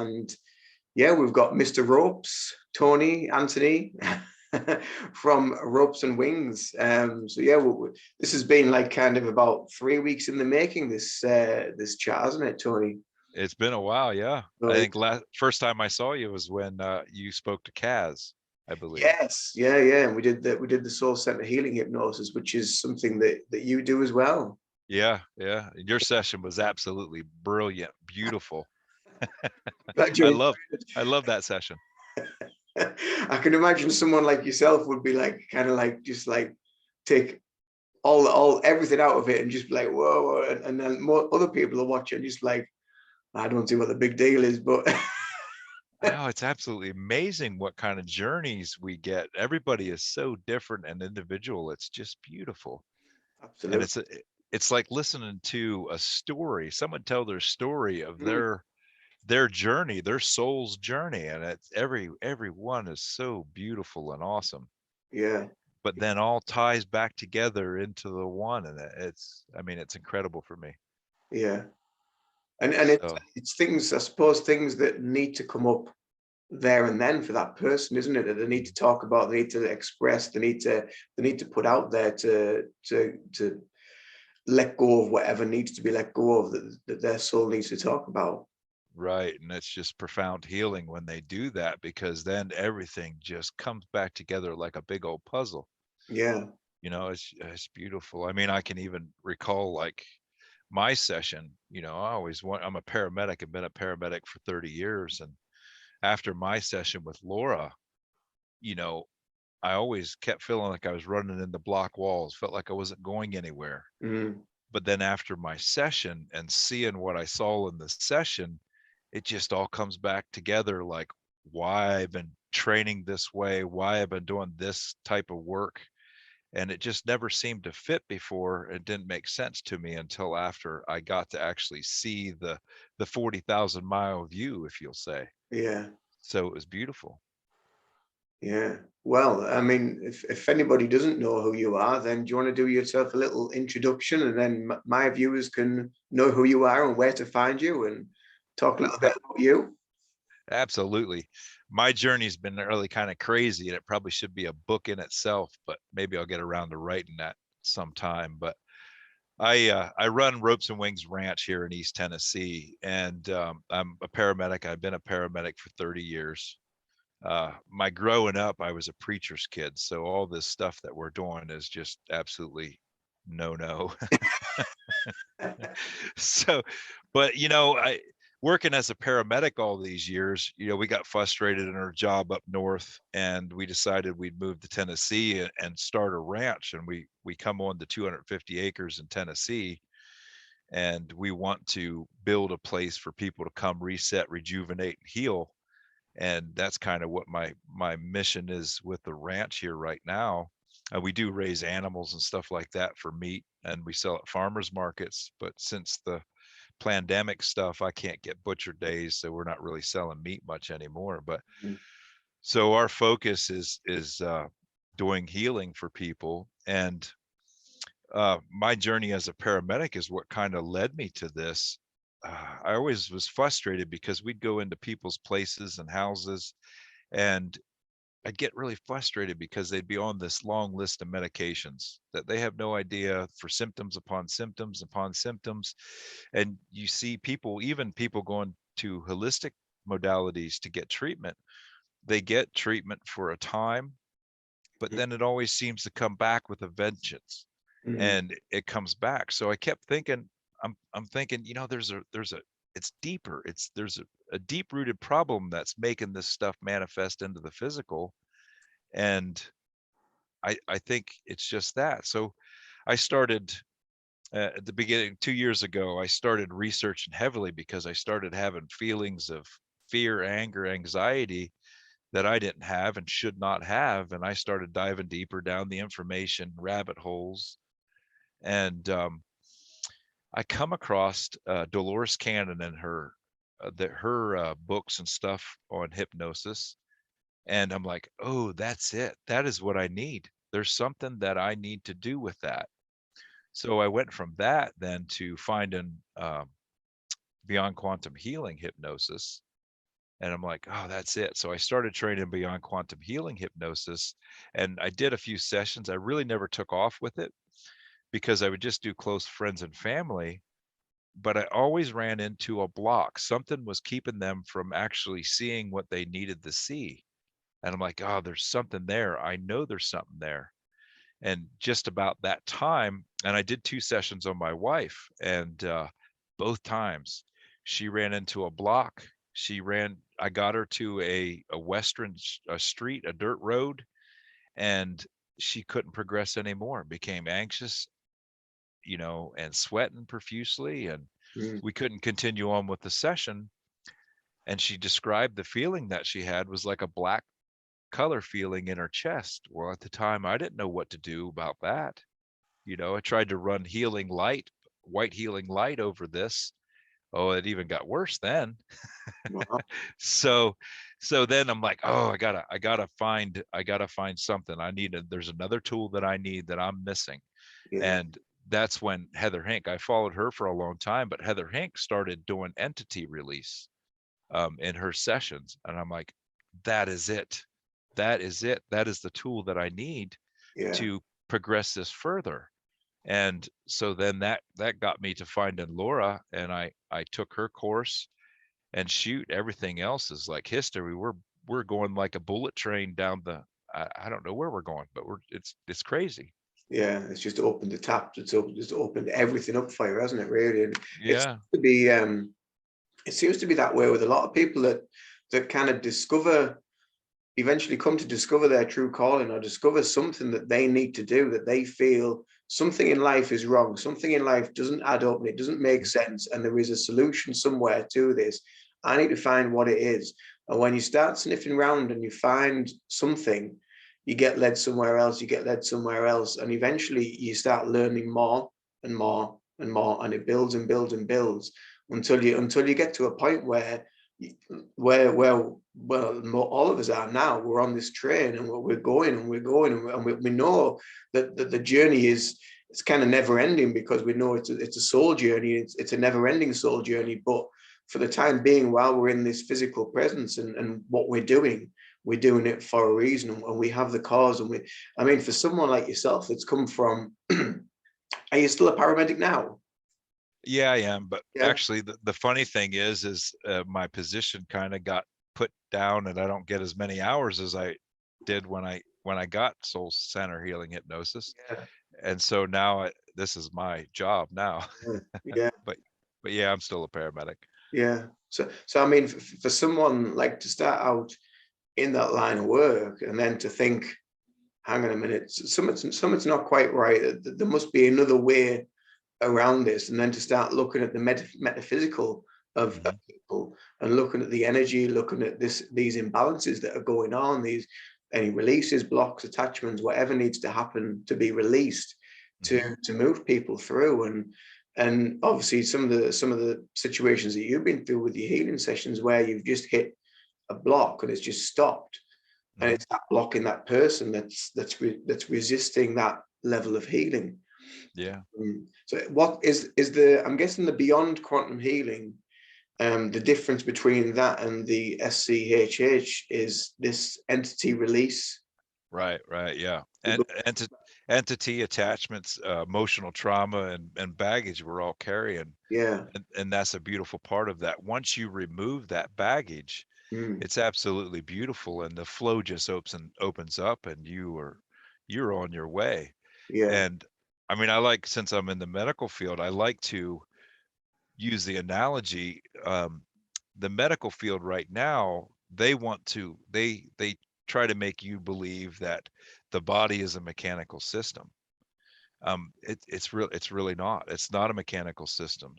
And yeah, we've got Mr. Ropes, Tony, Anthony from Ropes and Wings. So yeah, this has been like kind of about 3 weeks in the making, this chat, hasn't it, Tony? It's been a while, yeah. I So, think first time I saw you was when you spoke to Kaz, I believe. yes, yeah. And we did the Soul Center Healing Hypnosis, which is something that you do as well. Yeah. Your session was absolutely brilliant, beautiful. I love that session. I can imagine someone like yourself would be like kind of like just like take all everything out of it and just be like whoa, and then more other people are watching just like, I don't see what the big deal is, but Oh, it's absolutely amazing what kind of journeys we get. Everybody is so different and individual. It's just beautiful. And absolutely. it's like listening to a story, someone tell their story of Mm, their journey, their soul's journey, and it's every one is so beautiful and awesome, yeah, but then all ties back together into the one, and I mean, it's incredible for me. yeah. And So it's things, I suppose, things that need to come up there and then for that person, isn't it? That they need to talk about, they need to express, they need to put out there to let go of whatever needs to be let go of, that their soul needs to talk about. right, and it's just profound healing when they do that, because then everything just comes back together like a big old puzzle. Yeah. It's beautiful. I mean, I can even recall like my session. I'm a paramedic. I've been a paramedic for 30 years, and after my session with Laura, you know, I always kept feeling like I was running into block walls, felt like I wasn't going anywhere. Mm, But then after my session and seeing what I saw in the session, it just all comes back together, like why I've been training this way, why I've been doing this type of work. And it just never seemed to fit before. It didn't make sense to me until after I got to actually see the 40,000-mile view, if you'll say. yeah. So it was beautiful. Yeah. Well, I mean, if anybody doesn't know who you are, then do you want to do yourself a little introduction, and then my viewers can know who you are and where to find you, and talk a little bit about you? Absolutely. My journey's been really kind of crazy, and it probably should be a book in itself, but maybe I'll get around to writing that sometime. But I run Ropes and Wings Ranch here in East Tennessee, and I'm a paramedic. I've been a paramedic for 30 years. My growing up, I was a preacher's kid, so all this stuff that we're doing is just absolutely no. So, but I working as a paramedic all these years, we got frustrated in our job up north, and we decided we'd move to Tennessee and start a ranch. And we come on to 250 acres in Tennessee, and we want to build a place for people to come reset, rejuvenate, and heal. And that's kind of what my mission is with the ranch here right now. We do raise animals and stuff like that for meat, and we sell at farmers markets. But since the pandemic stuff, I can't get butcher days, so we're not really selling meat much anymore. But Mm, so our focus is doing healing for people. And my journey as a paramedic is what kind of led me to this. I always was frustrated because we'd go into people's places and houses, and I'd get really frustrated because they'd be on this long list of medications that they have no idea, for symptoms upon symptoms upon symptoms. And you see people, even people going to holistic modalities to get treatment, they get treatment for a time, but then it always seems to come back with a vengeance, mm, and it comes back. So I kept thinking, I'm thinking, there's a it's deeper. There's a deep rooted problem that's making this stuff manifest into the physical. And I think it's just that. So I started at the beginning, 2 years ago, I started researching heavily because I started having feelings of fear, anger, anxiety that I didn't have and should not have. And I started diving deeper down the information rabbit holes. And I come across Dolores Cannon and her books and stuff on hypnosis. And I'm like, oh, that's it. That is what I need. There's something that I need to do with that. So I went from that then to finding Beyond Quantum Healing hypnosis. And I'm like, oh, that's it. So I started training beyond quantum healing hypnosis, and I did a few sessions. I really never took off with it because I would just do close friends and family, but I always ran into a block. Something was keeping them from actually seeing what they needed to see. And I'm like, oh, there's something there. I know there's something there. And just about that time, and I did 2 sessions on my wife, and both times she ran into a block. I got her to a western a street, a dirt road, and she couldn't progress anymore. Became anxious, and sweating profusely, and Mm. we couldn't continue on with the session. And she described the feeling that she had was like a black color feeling in her chest. Well, at the time, I didn't know what to do about that. I tried to run healing light, white healing light over this. Oh, it even got worse then. Wow. So, so then I'm like, oh, I gotta find something. There's another tool that I need that I'm missing. Yeah. And that's when Heather Hink, I followed her for a long time, but Heather Hink started doing entity release in her sessions. And I'm like, that is it. That is it. That is the tool that I need Yeah. to progress this further. And so then that got me to finding Laura, and I took her course, and shoot, everything else is like history. We're going like a bullet train down I don't know where we're going, but it's crazy. Yeah. It's just opened the tap. Just opened everything up for you, hasn't it? Really. And it seems Yeah. to be it seems to be that way with a lot of people that kind of eventually come to discover their true calling, or discover something that they need to do, that they feel something in life is wrong, something in life doesn't add up and it doesn't make sense, and there is a solution somewhere to this. I need to find what it is. And when you start sniffing around and you find something, you get led somewhere else, you get led somewhere else, and eventually you start learning more and more and more, and it builds and builds and builds until you get to a point where all of us are now. We're on this train, and we're going and we're going, and we know that the journey it's kind of never ending, because we know it's a soul journey. It's a never ending soul journey. But for the time being, while we're in this physical presence and what we're doing it for a reason, and we have the cause. I mean, for someone like yourself that's come from, are you still a paramedic now? Yeah, I am. But Yeah. actually, the funny thing is my position kind of got put down, and I don't get as many hours as I did when I got soul center healing hypnosis. Yeah. And so now this is my job now. Yeah. but but yeah, I'm still a paramedic. Yeah. So I mean, for someone like to start out in that line of work, and then to think, hang on a minute, something's not quite right. There must be another way around this, and then to start looking at the metaphysical of Hmm. people, and looking at the energy, looking at these imbalances that are going on, these any releases, blocks, attachments, whatever needs to happen to be released Hmm. to move people through. And obviously some of the situations that you've been through with your healing sessions, where you've just hit a block and it's just stopped, and Hmm. it's that block in that person that's resisting that level of healing. Yeah. So what is the, I'm guessing, the beyond quantum healing, the difference between that and the SCHH is this entity release. Right. Right. Yeah. And entity attachments, emotional trauma, and baggage we're all carrying. Yeah. And that's a beautiful part of that. Once you remove that baggage, Mm. it's absolutely beautiful, and the flow just opens up, and you're on your way. Yeah. And I mean, I like, since I'm in the medical field, I like to use the analogy. The medical field right now, they try to make you believe that the body is a mechanical system. It's really not. It's not a mechanical system.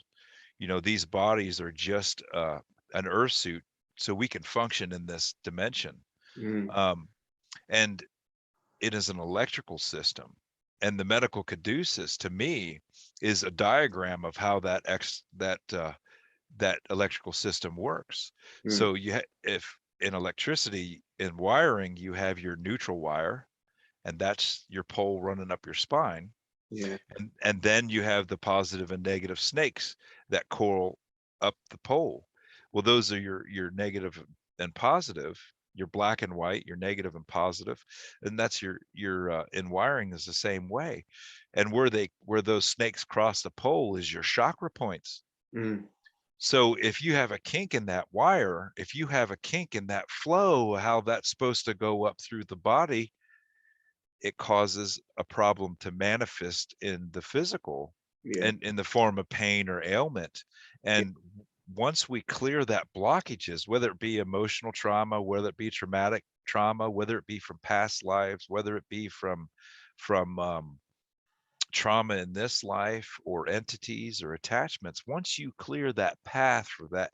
These bodies are just an earth suit, so we can function in this dimension. Mm. um, and it is an electrical system. And the medical caduceus, to me, is a diagram of how that electrical system works. Mm. So if in electricity, in wiring, you have your neutral wire, and that's your pole running up your spine. Yeah. And then you have the positive and negative snakes that coil up the pole. Well, those are your negative and positive. You're black and white, you're negative and positive, and that's your in wiring is the same way. And where those snakes cross the pole is your chakra points. Mm. So if you have a kink in that wire, if you have a kink in that flow, how that's supposed to go up through the body, it causes a problem to manifest in the physical Yeah. and in the form of pain or ailment. Yeah. And once we clear that blockages, whether it be emotional trauma, whether it be traumatic trauma, whether it be from past lives, whether it be from trauma in this life or entities or attachments, once you clear that path for that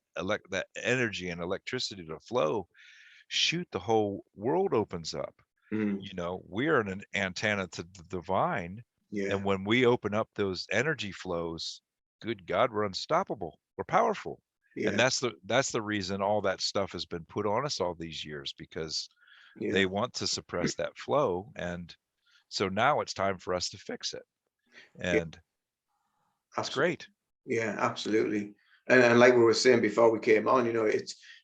energy and electricity to flow, shoot, the whole world opens up. Mm. You know, we're an antenna to the divine, Yeah. and when we open up those energy flows, good God, we're unstoppable, we're powerful. And Yeah. that's the reason all that stuff has been put on us all these years, because Yeah. they want to suppress that flow. And so now it's time for us to fix it, Yeah. and it's Absolutely. great. Yeah, absolutely. And like we were saying before we came on,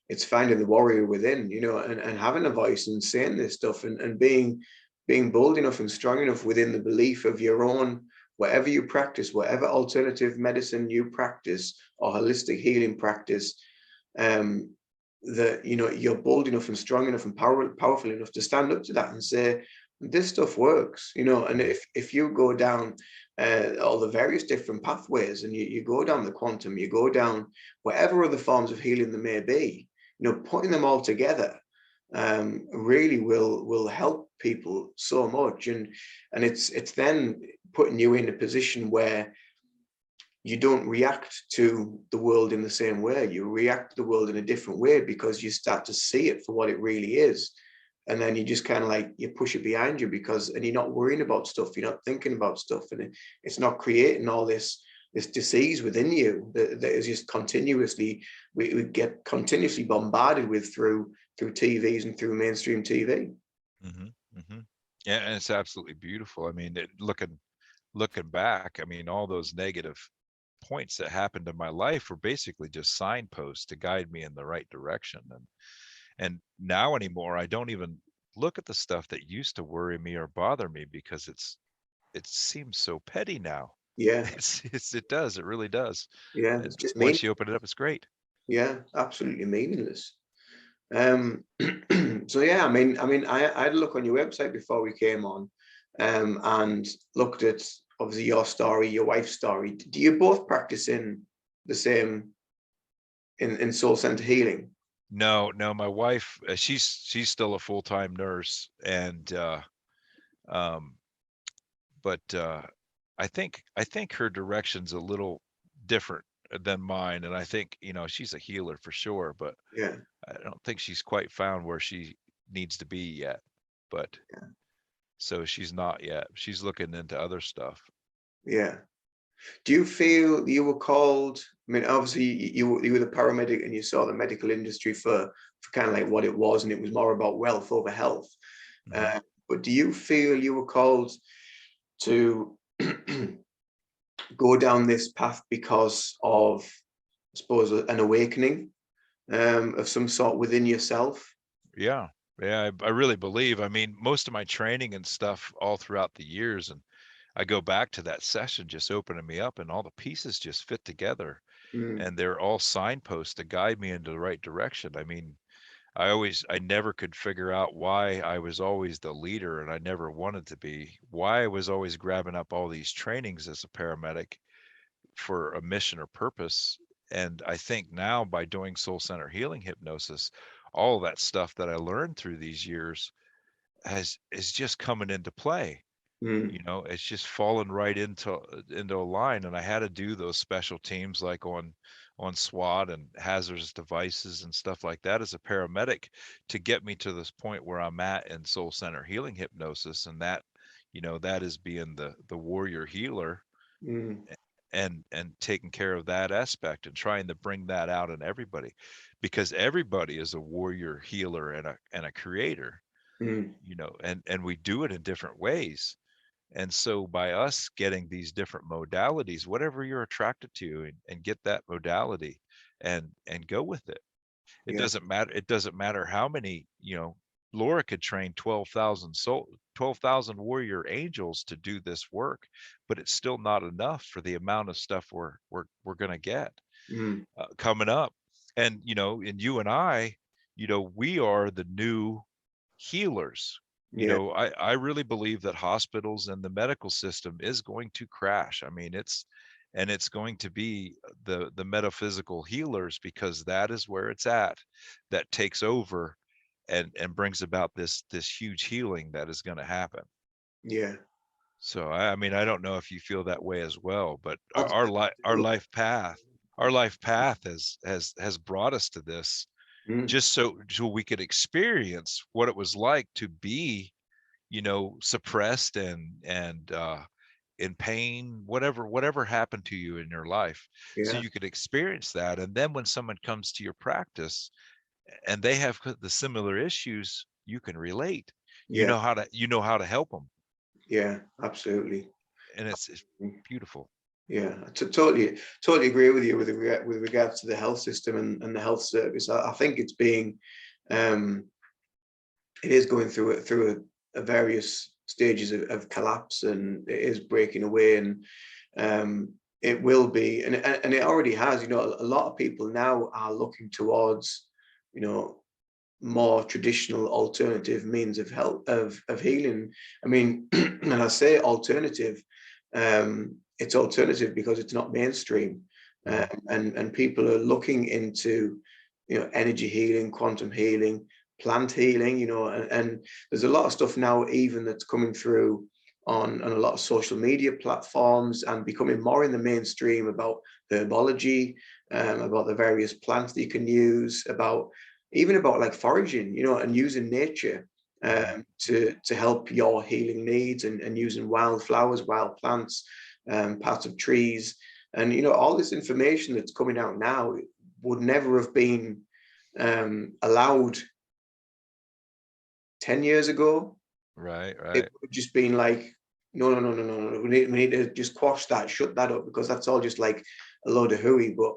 it's finding the warrior within, and having a voice and saying this stuff, and being bold enough and strong enough within the belief of your own, whatever you practice, whatever alternative medicine you practice or holistic healing practice, um, that you're bold enough and strong enough and powerful enough to stand up to that and say, this stuff works, and Mhm. if you go down all the various different pathways, and you go down the quantum, you go down whatever other forms of healing there may be, putting them all together really will help people so much. And it's then putting you in a position where you don't react to the world in the same way. You react to the world in a different way because you start to see it for what it really is. And then you just kind of like, you push it behind you and you're not worrying about stuff. You're not thinking about stuff, and it's not creating all this disease within you that is just continuously, we get continuously bombarded with through TVs and through mainstream TV. Mhm. Mhm. Yeah, and it's absolutely beautiful. I mean, looking back, I mean, all those negative points that happened in my life were basically just signposts to guide me in the right direction. And now anymore, I don't even look at the stuff that used to worry me or bother me, because it seems so petty now. Yeah, It does, it really does. yeah, And it's just mean. once you open it up, it's great. Yeah, absolutely meaningless. Um, so yeah, I had a look on your website before we came on, and looked at obviously your story, your wife's story. Do you both practice in the same in soul center healing? No, no, my wife, she's still a full-time nurse, and um but I think her direction's a little different than mine, and I think, she's a healer for sure, but Yeah, I don't think she's quite found where she needs to be yet. But yeah, so she's not yet. She's looking into other stuff. yeah. Do you feel you were called? I mean, obviously you were the paramedic and you saw the medical industry for kind of like what it was, and it was more about wealth over health. Hmm. Uh, but do you feel you were called to go down this path because of, I suppose, an awakening of some sort within yourself? Yeah. Yeah, I really believe. I mean, most of my training and stuff all throughout the years, and I go back to that session just opening me up, and all the pieces just fit together, Mm. and they're all signposts to guide me into the right direction. I mean, I never could figure out why I was always the leader, and I never wanted to be, why I was always grabbing up all these trainings as a paramedic for a mission or purpose. And I think now, by doing soul center healing hypnosis, all that stuff that I learned through these years is just coming into play. Mm. It's just fallen right into a line. And I had to do those special teams, like on SWAT and hazardous devices and stuff like that as a paramedic, to get me to this point where I'm at in soul center healing hypnosis. And that is being the warrior healer, Mm. and taking care of that aspect and trying to bring that out in everybody, because everybody is a warrior healer and a creator, Mm. and we do it in different ways. And so by us getting these different modalities, whatever you're attracted to, and get that modality and go with it. It Yeah. doesn't matter. It doesn't matter how many, Laura could train 12,000 warrior angels to do this work, but it's still not enough for the amount of stuff we're going to get Mm. coming up. And, and you and I, we are the new healers. Yeah. I really believe that hospitals and the medical system is going to crash. I mean, it's going to be the metaphysical healers, because that is where it's at, that takes over and brings about this huge healing that is going to happen. Yeah. So I mean, I don't know if you feel that way as well, but I our do. life our life path has brought us to this, Mm. just so we could experience what it was like to be, suppressed and in pain, whatever happened to you in your life, so Yeah. you could experience that. And then when someone comes to your practice and they have the similar issues, you can relate. Yeah. You know how to help them, Yeah. Absolutely. and it's beautiful. Yeah, totally agree with you with regards to the health system and the health service. I think it's being, um, it is going through a various stages of collapse, and it is breaking away, and it will be, and it already has. A lot of people now are looking towards, you know, more traditional alternative means of help of healing. I mean, and I say alternative, it's alternative because it's not mainstream, Mhm. and people are looking into, energy healing, quantum healing, plant healing, and there's a lot of stuff now even that's coming through on a lot of social media platforms and becoming more in the mainstream about herbology, about the various plants that you can use, about even about like foraging, and using nature to help your healing needs, and using wild flowers, wild plants, parts of trees, and all this information that's coming out now would never have been allowed 10 years ago. Right, It right. would have just been like, no, no, no, no, no, no. We need to just quash that, shut that up, because that's all just like a load of hooey. But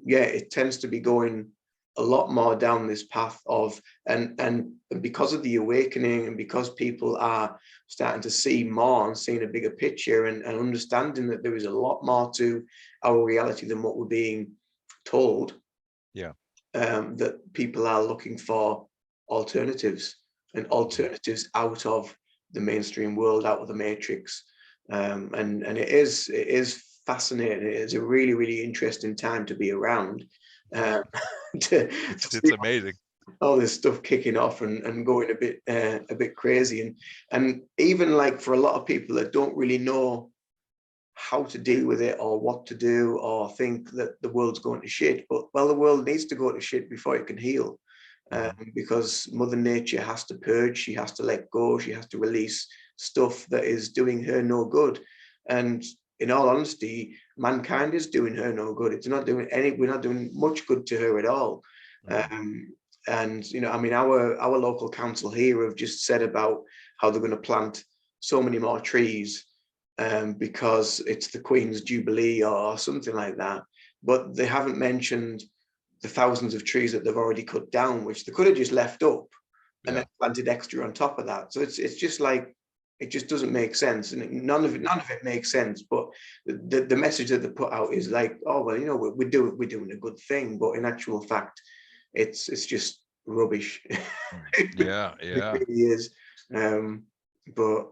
yeah, it tends to be going a lot more down this path of, and because of the awakening, and because people are starting to see more and seeing a bigger picture, and understanding that there is a lot more to our reality than what we're being told, Yeah. that people are looking for alternatives, and Mhm. alternatives out of the mainstream world, out of the matrix. And it is fascinating. It is a really, really interesting time to be around, um, to It's see amazing. all this stuff kicking off and going a bit crazy, and even like for a lot of people that don't really know how to deal with it or what to do, or think that the world's going to shit. But well, the world needs to go to shit before it can heal, Mhm. because Mother Nature has to purge. She has to let go. She has to release stuff that is doing her no good. And in all honesty, mankind is doing her no good. It's not doing any. We're not doing much good to her at all. Mhm. Um, and I mean, our local council here have just said about how they're going to plant so many more trees, because it's the Queen's Jubilee or something like that. But they haven't mentioned the thousands of trees that they've already cut down, which they could have just left up and then Yeah. planted extra on top of that. So it's just like, it just doesn't make sense, and none of it makes sense. But the message that they put out is like, oh well, we're doing a good thing, but in actual fact, it's just rubbish. Mm. it Yeah, it yeah. really is. But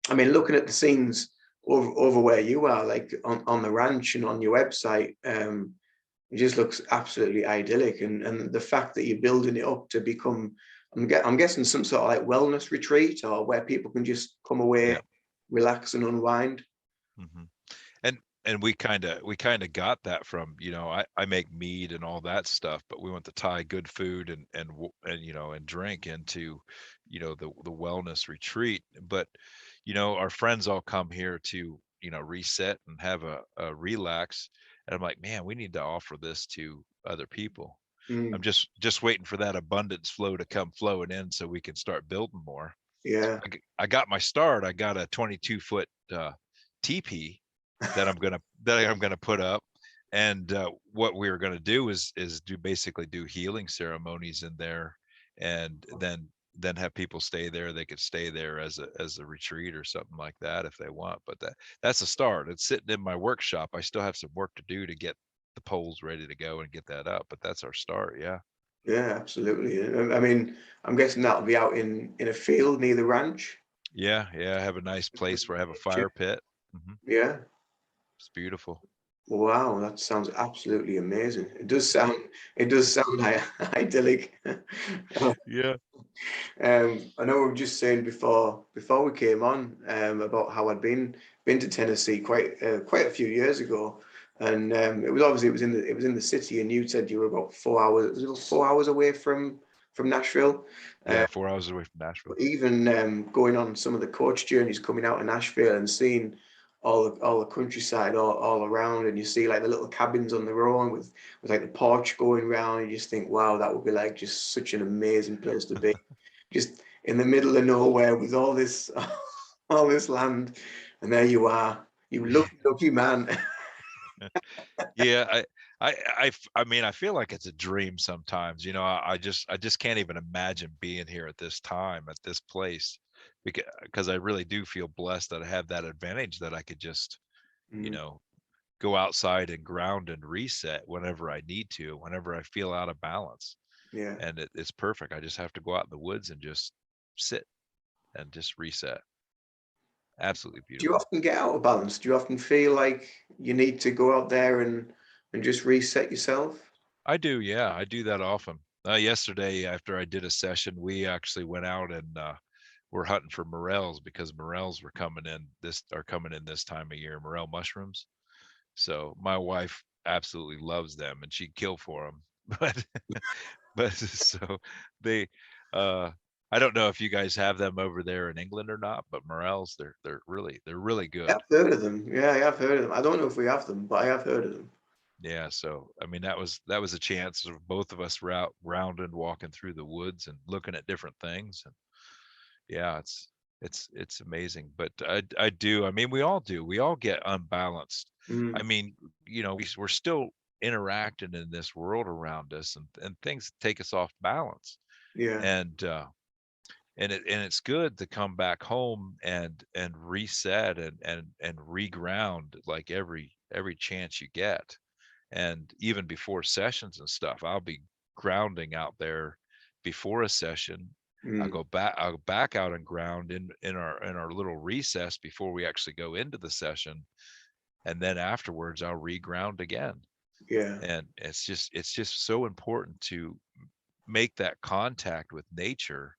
I mean, looking at the scenes over where you are, like on the ranch and on your website, it just looks absolutely idyllic. And the fact that you're building it up to become, I'm guessing some sort of like wellness retreat, or where people can just come away, Yeah. relax and unwind. Mhm. And we kind of got that from, I make mead and all that stuff, but we want to tie good food and drink into, the wellness retreat. But our friends all come here to, reset and have a relax, and I'm like, man, we need to offer this to other people. I'm Mm, just waiting for that abundance flow to come flowing in so we can start building more. yeah. I got my start. I got a 22-foot teepee that I'm gonna put up, And what we were going to do is basically do healing ceremonies in there, and then have people stay there. They could stay there as a retreat or something like that if they want. But that's a start. It's sitting in my workshop. I still have some work to do to get the poles ready to go and get that up, but that's our start. Yeah. Yeah, absolutely. I mean, I'm guessing that'll be out in a field near the ranch. Yeah, I have a nice place where I have a fire pit. Yeah. It's beautiful. Wow, that sounds absolutely amazing. It does sound idyllic. Yeah. I know we were just saying before we came on about how I'd been to Tennessee quite a few years ago, and it was in the city, and you said you were about 4 hours, was it 4 hours away from Nashville. Yeah, 4 hours away from Nashville. But even going on some of the coach journeys coming out of Nashville and seeing all the countryside all around, and you see like the little cabins on the road with like the porch going round, and you just think, wow, that would be like just such an amazing place to be, just in the middle of nowhere with all this all this land, and there you are, you lucky man. Yeah, I mean, I feel like it's a dream sometimes. I just can't even imagine being here at this time, at this place, because I really do feel blessed that I have that advantage that I could just, you Mm, know, go outside and ground and reset whenever I need to, whenever I feel out of balance. yeah. And it's perfect. I just have to go out in the woods and just sit and just reset. Absolutely Do you beautiful. often get out of balance? Do you often feel like you need to go out there and just reset yourself? I do, yeah, I do that often. Yesterday, after I did a session, we actually went out and we're hunting for morels because morels are coming in this time of year, morel mushrooms. So my wife absolutely loves them and she'd kill for them. But so they uh I don't know if you guys have them over there in England or not, but morels, they're really good. I've heard of them. Yeah, I have heard of them. I don't know if we have them, but I have heard of them. Yeah, so I mean that was a chance of both of us route rounding, walking through the woods and looking at different things. And yeah, it's amazing. But I mean we all do. We all get unbalanced. I Mm, mean, we're still interacting in this world around us, and things take us off balance. yeah. And it's good to come back home and reset and reground like every chance you get. And even before sessions and stuff, I'll be grounding out there before a session. Mm, I'll go back out and ground in our little recess before we actually go into the session, and then afterwards I'll reground again. yeah. And it's just so important to make that contact with nature,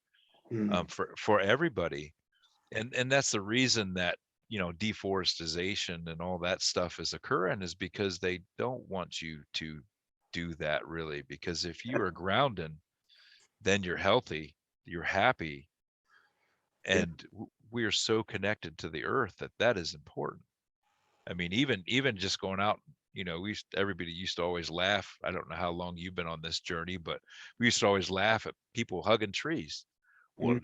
Mm, for everybody. And that's the reason that deforestation and all that stuff is occurring, is because they don't want you to do that, really. Because if you are grounding, then you're healthy, you're happy, yeah. and we are so connected to the earth that is important. I mean, even just going out, everybody used to always laugh. I don't know how long you've been on this journey, but we used to always laugh at people hugging trees. Well, Mm,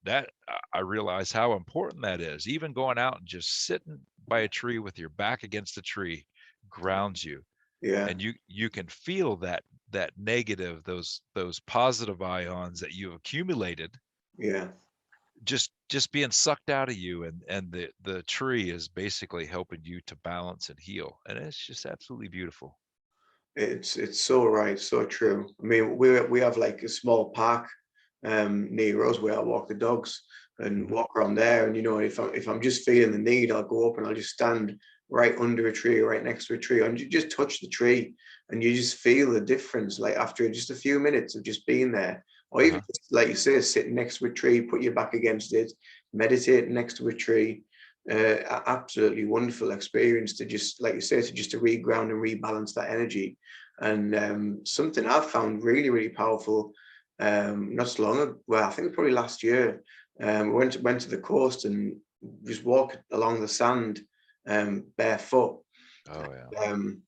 no, I realize how important that is. Even going out and just sitting by a tree with your back against the tree grounds you, yeah. and you can feel that negative, those positive ions that you've accumulated, Yeah. just being sucked out of you, and the tree is basically helping you to balance and heal, and it's just absolutely beautiful. It's so right, so true. I mean, we have like a small park near us where I walk the dogs and Hmm. walk around there. And if I'm just feeling the need, I'll go up and I'll just stand right under a tree, right next to a tree, and you just touch the tree, and you just feel the difference. Like after just a few minutes of just being there, or even Uh-huh. just, like you say, sitting next to a tree, put your back against it, meditating next to a tree. Absolutely wonderful experience to just, like you say, to reground and rebalance that energy. And something I've found really, really powerful, not so long ago, well, I think probably last year, went to the coast and just walked along the sand barefoot. Oh yeah. Um,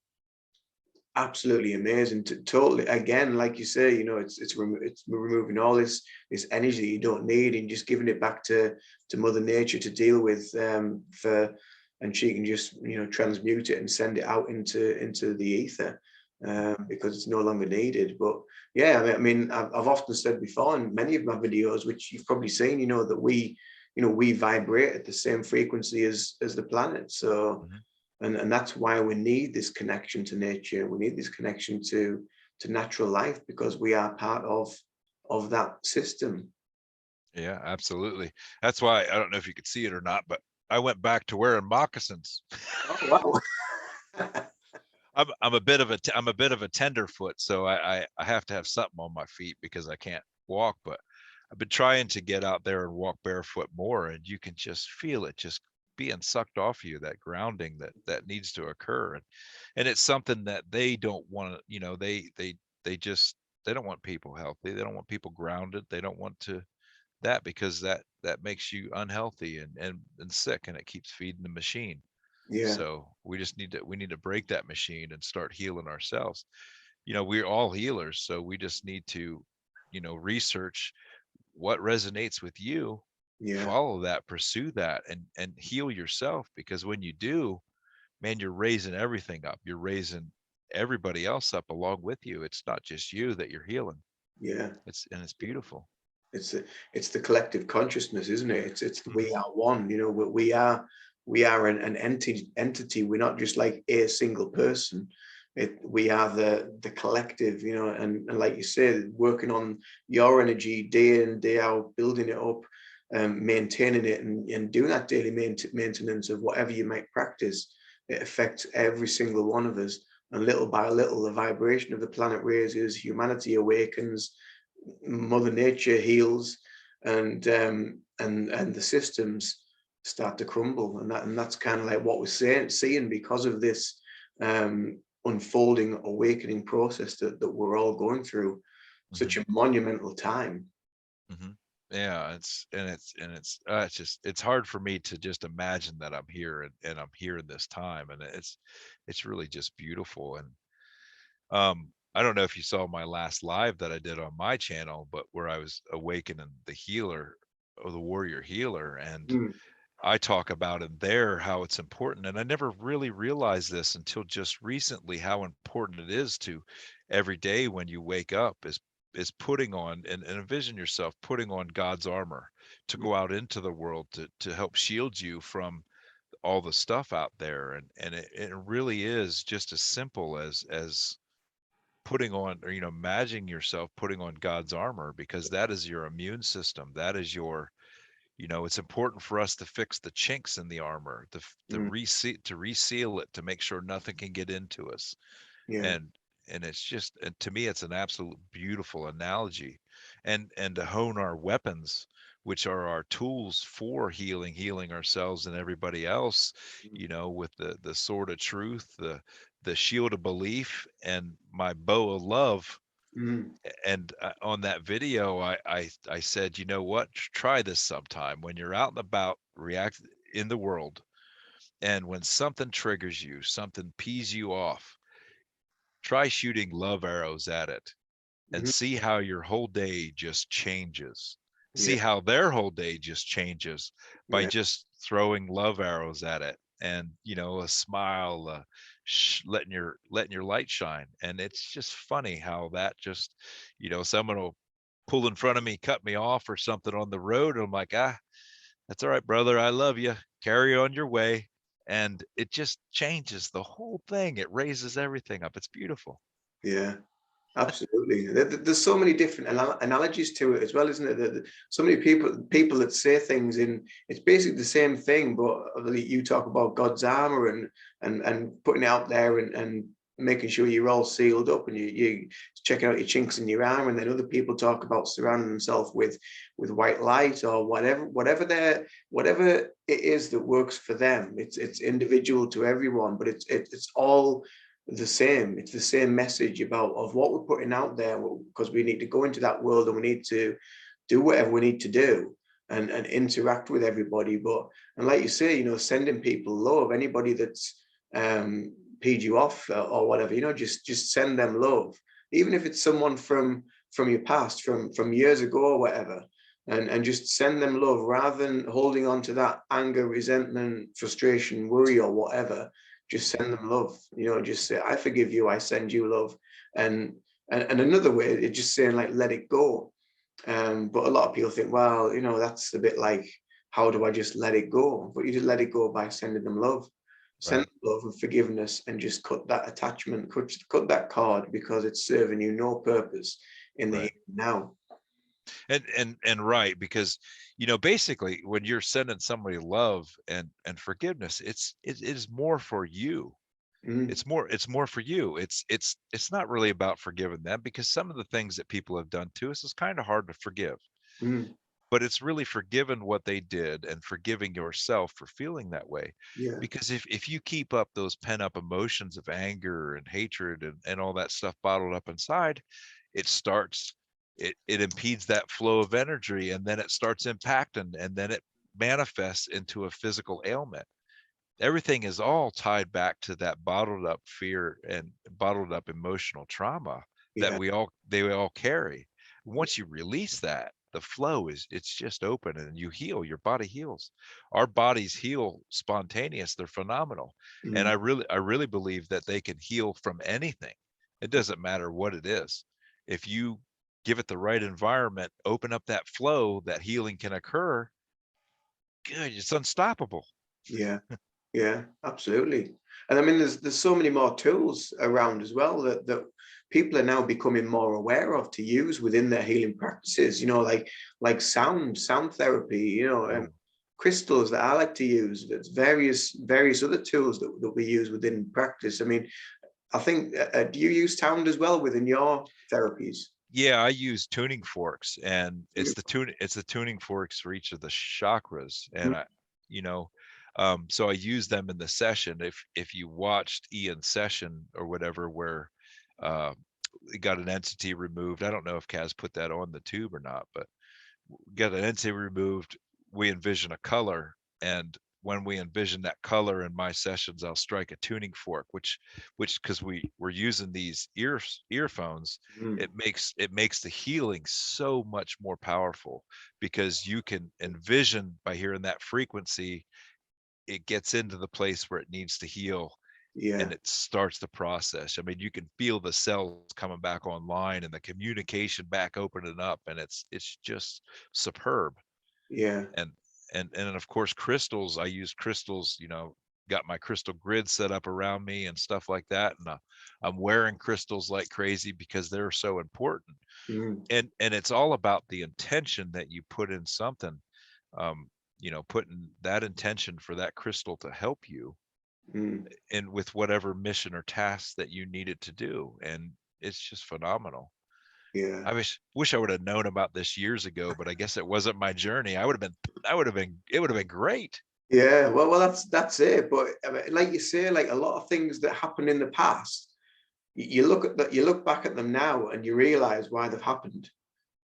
Absolutely amazing. Totally, again, like you say, it's removing all this energy that you don't need and just giving it back to Mother Nature to deal with, for and she can just, you know, transmute it and send it out into the ether, because it's no longer needed. But yeah, I mean, I've often said before in many of my videos, which you've probably seen, you know, that we, you know, we vibrate at the same frequency as the planet. So, and that's why we need this connection to nature. We need this connection to natural life, because we are part of that system. Yeah, absolutely. That's why, I don't know if you could see it or not, but I went back to wearing moccasins. Oh wow. I'm a bit of a tenderfoot, so I have to have something on my feet because I can't walk. But I've been trying to get out there and walk barefoot more, and you can just feel it just being sucked off you, that grounding that needs to occur. And it's something that they don't want to, you know, they just, they don't want people healthy. They don't want people grounded. They don't want to that, because that makes you unhealthy and sick, and it keeps feeding the machine. Yeah, So we need to break that machine and start healing ourselves. You know, we're all healers, so we just need to, you know, research what resonates with you, yeah, follow that, pursue that, and heal yourself. Because when you do, man, you're raising everything up. You're raising everybody else up along with you. It's not just you that you're healing. yeah. It's beautiful. It's the collective consciousness, isn't it? It's we Mhm. are one. You know, we are an entity. We're not just like a single person. We are the collective. You know, and like you say, working on your energy day in day out, building it up, maintaining it, and doing that daily maintenance of whatever you might practice. It affects every single one of us, and little by little, the vibration of the planet raises, humanity awakens, Mother Nature heals, and the systems start to crumble, and that's kind of like what we're seeing because of this unfolding awakening process that we're all going through. Such Mhm. a monumental time. Mhm. Yeah, it's just, it's hard for me to just imagine that I'm here, and I'm here in this time, and it's really just beautiful. And I don't know if you saw my last live that I did on my channel, but where I was awakening the healer, or the warrior healer, and Mm, I talk about in there how it's important. And I never really realized this until just recently, how important it is to, every day when you wake up, is putting on, and envision yourself putting on God's armor to mm, go out into the world to help shield you from all the stuff out there. And it really is just as simple as putting on, or, you know, imagining yourself putting on God's armor, because that is your immune system. That is your, you know, it's important for us to fix the chinks in the armor, mm, to reseal it, to make sure nothing can get into us. yeah. And it's just, and to me, it's an absolute beautiful analogy. And to hone our weapons, which are our tools for healing ourselves and everybody else, Mm, you know, with the sword of truth, the shield of belief, and my bow of love. mm, And on that video, I said, you know what, try this sometime when you're out and about, react in the world, and when something triggers you, something pees you off, try shooting love arrows at it, and mm, see how your whole day just changes. yeah, See how their whole day just changes by yeah, just throwing love arrows at it, and, you know, a smile, letting your light shine. And it's just funny how that just, you know, someone will pull in front of me, cut me off or something on the road, and I'm like, that's all right, brother, I love you, carry on your way. And it just changes the whole thing. It raises everything up. It's beautiful. yeah. Absolutely. There's so many different analogies to it as well, isn't it? So many people that say things in, it's basically the same thing, but you talk about God's armor and putting it out there and making sure you're all sealed up and you checking out your chinks in your armor, and then other people talk about surrounding themselves with white light or whatever it is that works for them. It's individual to everyone, but it's all the same. It's the same message about of what we're putting out there, because we need to go into that world and we need to do whatever we need to do and interact with everybody. But, and like you say, you know, sending people love, anybody that's peed you off or whatever, you know, just send them love, even if it's someone from your past, from years ago or whatever. and just send them love rather than holding on to that anger, resentment, frustration, worry, or whatever. Just send them love. Just say, I forgive you, I send you love. And another way is just saying, like, let it go. But a lot of people think, well, that's a bit like, how do I just let it go? But you just let it go by sending them love. Send Right. them love and forgiveness, and just cut that attachment, cut that cord, because it's serving you no purpose in the here Right. and now. And right, because basically when you're sending somebody love and forgiveness, it is more for you. Mm, It's more for you. It's not really about forgiving them, because some of the things that people have done to us is kind of hard to forgive, mm, but it's really forgiving what they did and forgiving yourself for feeling that way. yeah, Because if you keep up those pent up emotions of anger and hatred and all that stuff bottled up inside, it starts it impedes that flow of energy, and then it starts impacting, and then it manifests into a physical ailment. Everything is all tied back to that bottled up fear and bottled up emotional trauma that yeah, they all carry. Once you release that, the flow it's just open, and you heal. Your body heals. Our bodies heal spontaneous. They're phenomenal. And mm, I really believe that they can heal from anything. It doesn't matter what it is. If you give it the right environment, open up that flow, that healing can occur. Good, it's unstoppable. yeah, yeah, absolutely. And I mean, there's so many more tools around as well that people are now becoming more aware of to use within their healing practices. Like sound therapy. And Ooh. crystals that I like to use. There's various other tools that we use within practice. I mean, I think, do you use sound as well within your therapies? Yeah, I use tuning forks, and it's the tuning forks for each of the chakras. Mm, And you know, so I use them in the session. If you watched Ian's session or whatever, where uh he got an entity removed. I don't know if Kaz put that on the tube or not, but get an entity removed, we envision a color. And when we envision that color in my sessions, I'll strike a tuning fork, which because we're using these earphones, mm, it makes the healing so much more powerful, because you can envision, by hearing that frequency, it gets into the place where it needs to heal, and yeah, it starts the process. I mean, you can feel the cells coming back online and the communication back opening up, and it's just superb. yeah, and and of course, crystals, I use crystals, got my crystal grid set up around me and stuff like that. And I'm wearing crystals like crazy, because they're so important. mm, And it's all about the intention that you put in something. um Putting that intention for that crystal to help you, mm, and with whatever mission or task that you need it to do. And it's just phenomenal. yeah. I wish I would have known about this years ago, but I guess it wasn't my journey. It would have been great. Yeah, well, that's it. But I mean, like you say, like a lot of things that happened in the past, you look at that, you look back at them now, and you realize why they've happened,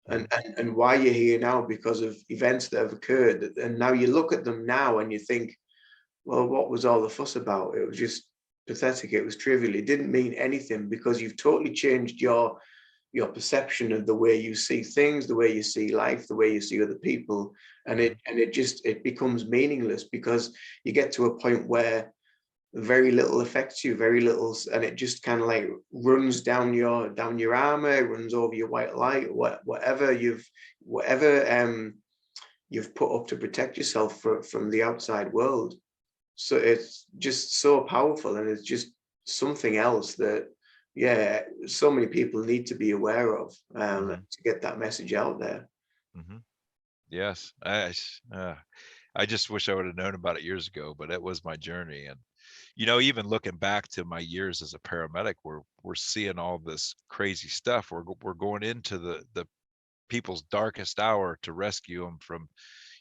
and, Mhm. and why you're here now, because of events that have occurred. And now you look at them now and you think, well, what was all the fuss about? It was just pathetic. It was trivial. It didn't mean anything, because you've totally changed your perception of the way you see things, the way you see life, the way you see other people. And Mhm. it becomes meaningless, because you get to a point where very little affects you, very little, and it just kind of like runs down your armor, runs over your white light, whatever you've put up to protect yourself from the outside world. So it's just so powerful, and it's just something else that, yeah, so many people need to be aware of, Mhm. to get that message out there. Mhm. Yes. I just wish I would have known about it years ago, but it was my journey. And even looking back to my years as a paramedic, we're seeing all this crazy stuff. We're going into the people's darkest hour to rescue them from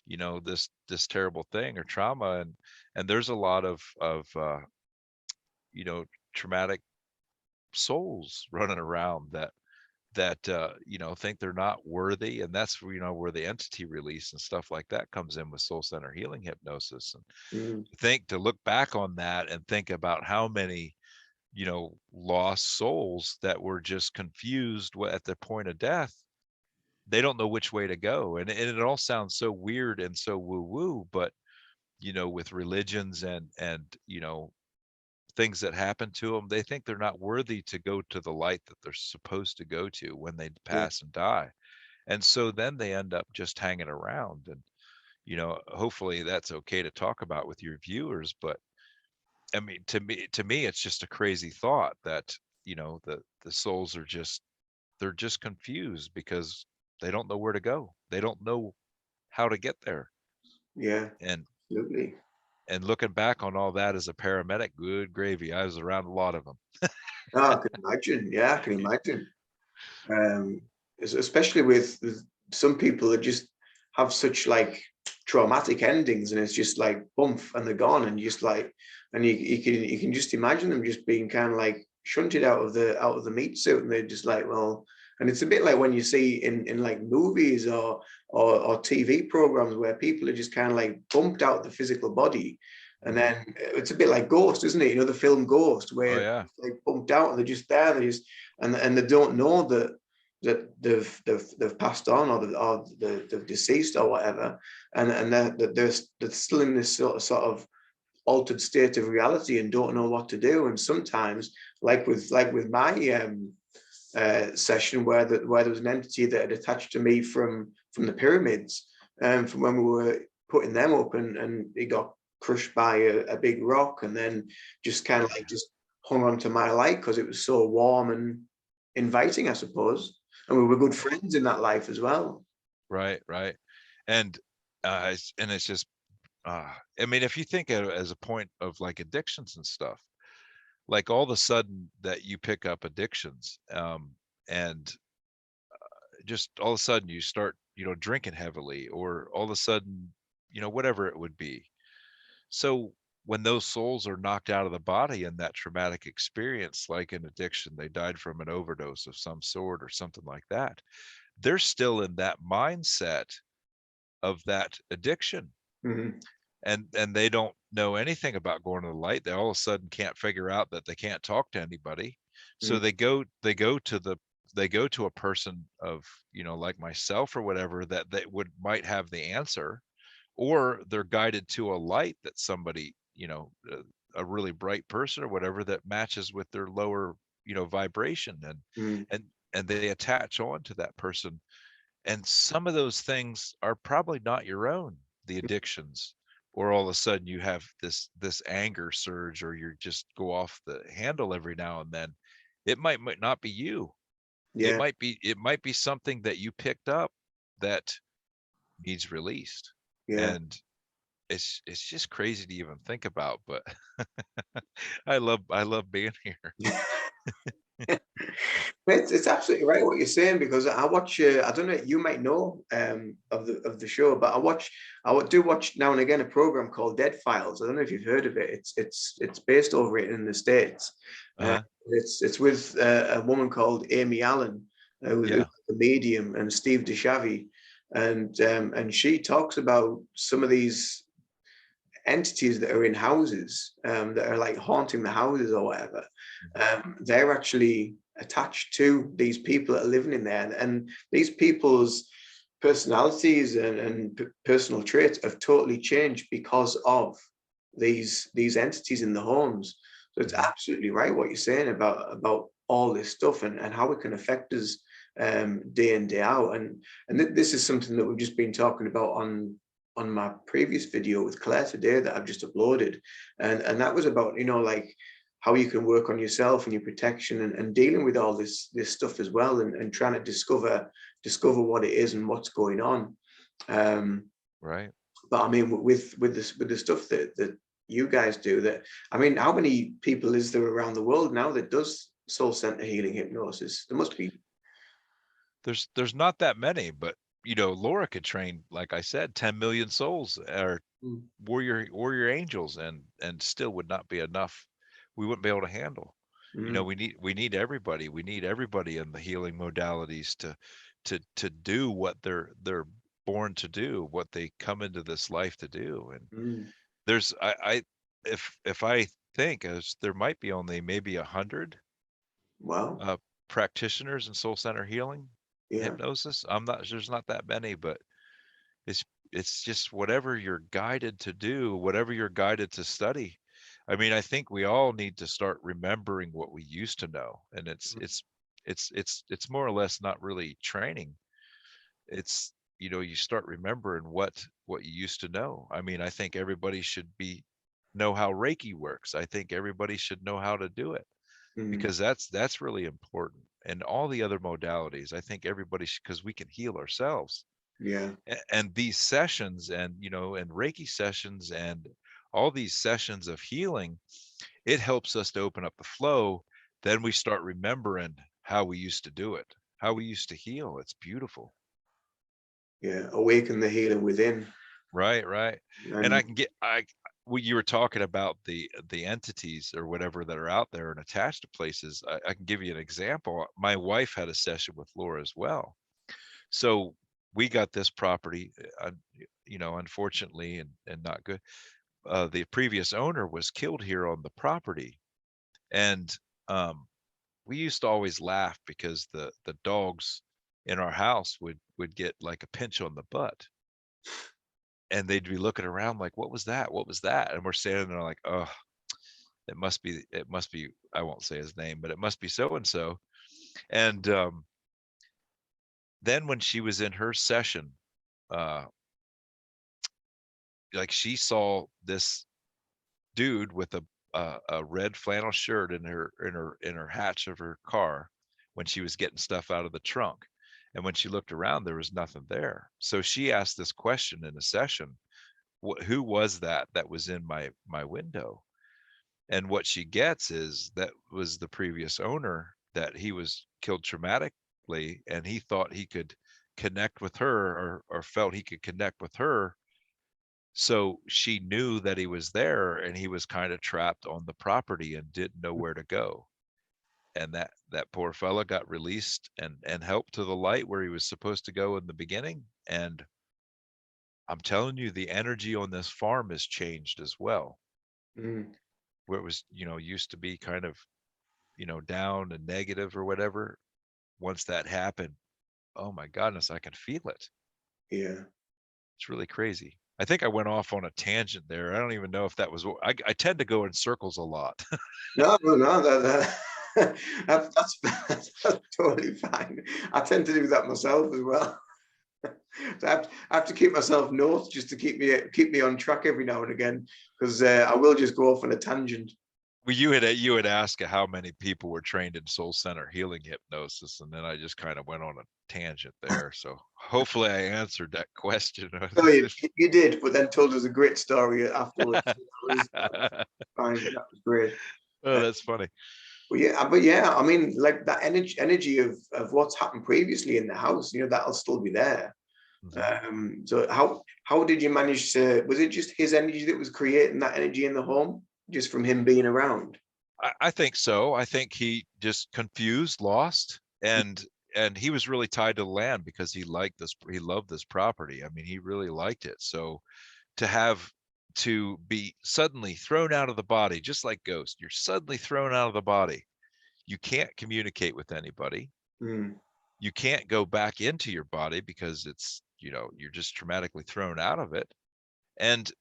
this terrible thing or trauma. And there's a lot of you know traumatic souls running around that think they're not worthy. And that's where the entity release and stuff like that comes in with soul center healing hypnosis. And Mm, to look back on that and think about how many lost souls that were just confused at the point of death, they don't know which way to go. And it all sounds so weird and so woo woo, but with religions and things that happen to them, they think they're not worthy to go to the light that they're supposed to go to when they Yeah. pass and die. And so then they end up just hanging around. And hopefully that's okay to talk about with your viewers, but I mean, to me it's just a crazy thought that the souls are they're just confused because they don't know where to go. They don't know how to get there. Yeah. And Absolutely. looking back on all that as a paramedic, good gravy. I was around a lot of them. Oh, I can imagine. Yeah, I can imagine. Um, Especially with some people that just have such like traumatic endings, and it's just like bump and they're gone, and you just like, and you can just imagine them just being kind of like shunted out of the meat suit, and they're just like, well, and it's a bit like when you see in like movies or TV programs where people are just kind of like bumped out the physical body. And then it's a bit like Ghost, isn't it? The film Ghost, Oh where yeah. like bumped out and they're just there, they just and they don't know that they've passed on, or they've deceased or whatever, and they're still in this sort of altered state of reality and don't know what to do. And sometimes, like with my session, where there was an entity that had attached to me from the pyramids, from when we were putting them up, and it got crushed by a big rock, and then just kind of like just hung on to my light because it was so warm and inviting, I suppose. And we were good friends in that life as well. Right. And it's just I mean, if you think of it as a point of like addictions and stuff, like all of a sudden that you pick up addictions, and just all of a sudden you start drinking heavily, or all of a sudden whatever it would be. So when those souls are knocked out of the body in that traumatic experience, like an addiction, they died from an overdose of some sort or something like that, they're still in that mindset of that addiction. Mhm. And they don't know anything about going to the light. They all of a sudden can't figure out that they can't talk to anybody. So Mhm. they go to a person of like myself or whatever, that they might have the answer, or they're guided to a light that somebody, a really bright person or whatever, that matches with their lower vibration, and Mhm. and and they attach on to that person. And some of those things are probably not your own, the addictions, or all of a sudden you have this anger surge, or you just go off the handle every now and then. It might not be you. it Yeah, might be it might be something that you picked up that needs released. yeah. And it's just crazy to even think about, but I love being here. It's absolutely right what you're saying, because I watch. I don't know. You might know of the show, but do watch now and again a program called Dead Files. I don't know if you've heard of it. It's based over it in the States. Uh, Uh-huh. it's with a woman called Amy Allen, who's Yeah. a medium, and Steve DeShavi, and she talks about some of these entities that are in houses, that are like haunting the houses or whatever. They're actually attached to these people that are living in there, and these people's personalities and personal traits have totally changed because of these entities in the homes. So it's Mhm. absolutely right what you're saying about all this stuff, and how it can affect us day in, day out. And this is something that we've just been talking about on my previous video with Claire today that I've just uploaded. And that was about, like how you can work on yourself and your protection, and dealing with all this stuff as well, and trying to discover what it is and what's going on. Um, Right. but I mean, with the stuff that you guys do, that, I mean, how many people is there around the world now that does soul center healing hypnosis? There must be. There's not that many, but Laura could train, like I said, 10 million souls, or Mm, warrior angels, and still would not be enough. We wouldn't be able to handle. mm, We need everybody. We need everybody in the healing modalities to do what they're born to do, what they come into this life to do. And mm. there's I if I think, as there might be only maybe 100 Wow. practitioners in soul center healing. Yeah. hypnosis. I'm not, there's not that many, but it's it's just whatever you're guided to do, whatever you're guided to study. I mean, I think we all need to start remembering what we used to know, and it's more or less not really training. It's, you know, you start remembering what you used to know. I mean, I think everybody should be know how Reiki works. I think everybody should know how to do it, Mm. because that's really important. And all the other modalities, I think everybody should, because we can heal ourselves. Yeah. And these sessions, and you know, and Reiki sessions, and all these sessions of healing, it helps us to open up the flow. Then we start remembering how we used to do it, how we used to heal. It's beautiful. Yeah. Awaken the healing within. Right. And I And can get, I when you were talking about the entities or whatever that are out there and attached to places, I can give you an example. My wife had a session with Laura as well. So we got this property, you know, unfortunately, and not good. The previous owner was killed here on the property, and um, we used to always laugh because the dogs in our house would get like a pinch on the butt, and they'd be looking around like, "What was that? What was that?" And we're standing there like, "Oh, it must be." I won't say his name, but it must be so and so. And then when she was in her session, uh, like she saw this dude with a red flannel shirt in her hatch of her car when she was getting stuff out of the trunk. And when she looked around, there was nothing there. So she asked this question in a session: who was that was in my window? And what she gets is that was the previous owner, that he was killed traumatically, and he thought he could connect with her, or felt he could connect with her. So she knew that he was there, and he was kind of trapped on the property and didn't know where to go. And that poor fella got released and helped to the light where he was supposed to go in the beginning. And I'm telling you, the energy on this farm has changed as well. mm, Where it was, you know, used to be kind of, you know, down and negative or whatever. Once that happened, oh my goodness, I can feel it. yeah. It's really crazy. I think I went off on a tangent there. I don't even know if that was what I tend to go in circles a lot. No, no, no. That's totally fine. I tend to do that myself as well. So I have to keep myself notes just to keep me on track every now and again, because I will just go off on a tangent. Well, you had asked how many people were trained in soul center healing hypnosis, and then I just kind of went on a tangent there. So hopefully I answered that question. No, you did, but then told us a great story afterwards. That was fine. That was great. Oh, that's funny. But yeah, I mean, like that energy of what's happened previously in the house, that'll still be there. Mhm. So how did you manage to? Was it just his energy that was creating that energy in the home, just from him being around? I think so. I think he just confused, lost, and he was really tied to the land because he liked this. He loved this property. I mean, he really liked it. So to have to be suddenly thrown out of the body, just like Ghost, you're suddenly thrown out of the body. You can't communicate with anybody. Mm, You can't go back into your body because it's, you know, you're just traumatically thrown out of it. And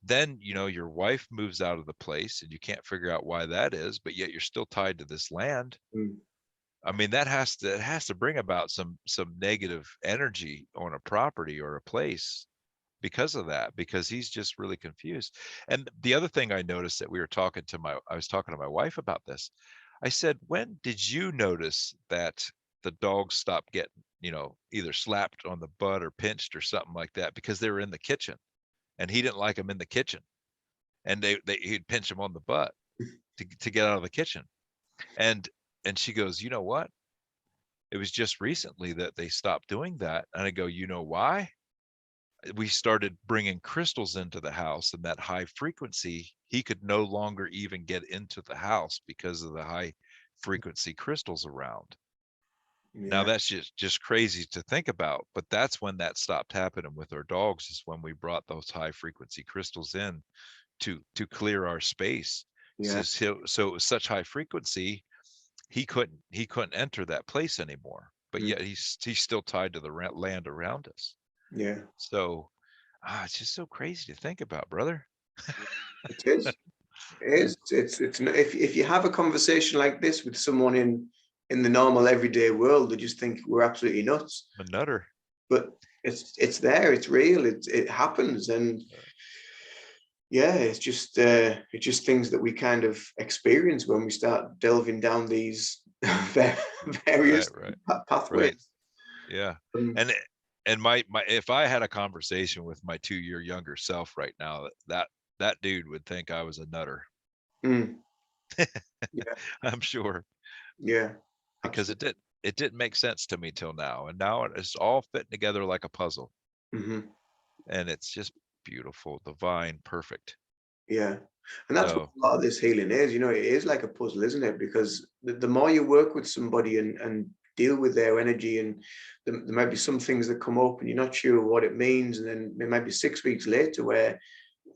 then, you know, your wife moves out of the place and you can't figure out why that is, but yet you're still tied to this land. mm, I mean, that it has to bring about some negative energy on a property or a place because of that, because he's just really confused. And the other thing I noticed, that I was talking to my wife about this. I said, when did you notice that the dogs stopped getting, you know, either slapped on the butt or pinched or something like that, because they were in the kitchen and he didn't like them in the kitchen, and he'd pinch them on the butt to get out of the kitchen. And she goes, you know what? It was just recently that they stopped doing that. And I go, you know why? We started bringing crystals into the house, and that high frequency, he could no longer even get into the house because of the high frequency crystals around. Now yeah, that's just crazy to think about, but that's when that stopped happening with our dogs, is when we brought those high frequency crystals in to clear our space. yeah, So it was such high frequency, he couldn't enter that place anymore. but yet he's still tied to the land around us. Yeah, So it's just so crazy to think about, brother. it is. It is. If you have a conversation like this with someone in the normal everyday world, they just think we're absolutely nuts. A nutter. But it's there. It's real. It happens, and yeah, it's just things that we kind of experience when we start delving down these various Right. pathways. Yeah. Um, And my if I had a conversation with my 2-year younger self right now, that dude would think I was a nutter. mm, yeah, I'm sure, yeah, because absolutely. it didn't make sense to me till now, and now it's all fitting together like a puzzle, Hmm. and it's just beautiful, divine, perfect. Yeah. And that's what So a lot of this healing is. It is like a puzzle, isn't it? Because the more you work with somebody and deal with their energy, and there might be some things that come up and you're not sure what it means. And then it might be 6 weeks later where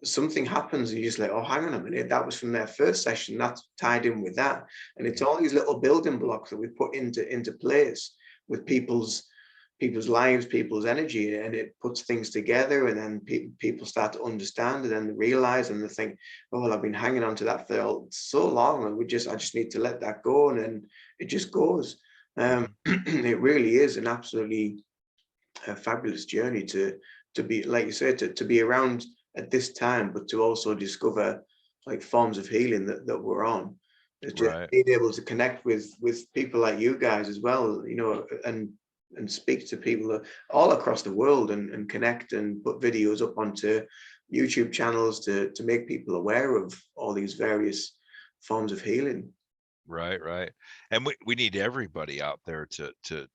something happens and you're just like, oh, hang on a minute, that was from their first session. That's tied in with that. And it's all these little building blocks that we put into place with people's lives, people's energy, and it puts things together, and then people start to understand, and then they realize, and they think, oh, well, I've been hanging on to that for so long, and I just need to let that go, and then it just goes. mhm. It really is an absolutely fabulous journey to be, like you said, to be around at this time, but to also discover like forms of healing that we're on. It's just Right. being able to connect with people like you guys as well, and speak to people all across the world, and connect and put videos up onto YouTube channels to make people aware of all these various forms of healing. Right. And we need everybody out there to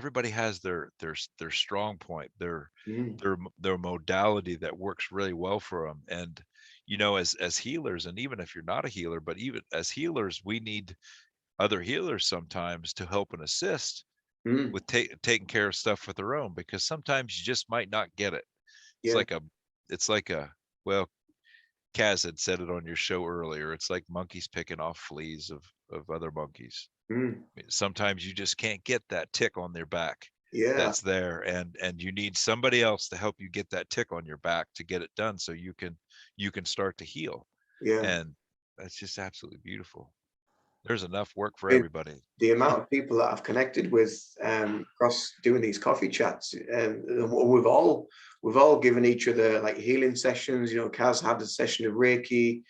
everybody has their strong point, Mm, their modality that works really well for them. And as healers, and even if you're not a healer, but even as healers, we need other healers sometimes to help and assist mm, with taking care of stuff with their own, because sometimes you just might not get it. It's yeah. like a it's like a well, Kaz had said it on your show earlier. It's like monkeys picking off fleas of other monkeys. Mm, Sometimes you just can't get that tick on their back yeah. that's there, and you need somebody else to help you get that tick on your back to get it done, so you can start to heal. Yeah. And that's just absolutely beautiful. There's enough work for It, everybody. the amount of people that I've connected with across doing these coffee chats, we've all given each other like healing sessions. Kaz had a session of Reiki.